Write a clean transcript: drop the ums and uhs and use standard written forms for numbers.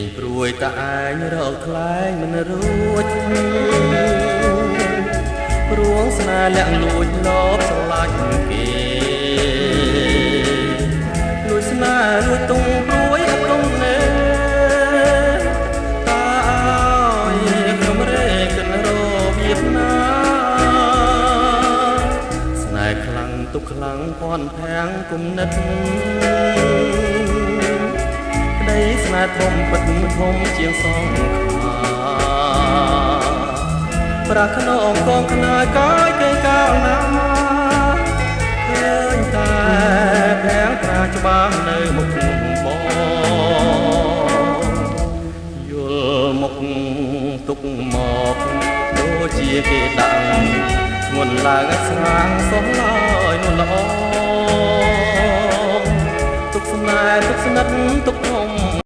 ងព្រួយតែឯងរកខ្លែងមិនរួចរួងស្នេហ៍លាក់លួចលបស្រឡាញ់គេលួចស្នេហ៍លួចទុំព្រួយអត់ទុំណែតើឲ្យខ្ញុំរេកិនរបៀបណាស្នេហ៍ខ្លាំងទុកខ្លាំងពាន់ភាំងគុំនិតស្នេហ៍ធំពិតធំជាងសងខាប្រាក់ក្នុងកងខ្នើយកាយគេកាលណាឃើញតែភាំងប្រាច្បាស់នៅមុខបងយល់មុខទុកមកដូចជាគេដាក់ធ្ងន់ឡើងស្រាងសោះឡើយនោះល្អទុកស្នេហ៍ទុកស្និទ្ធទុកធំ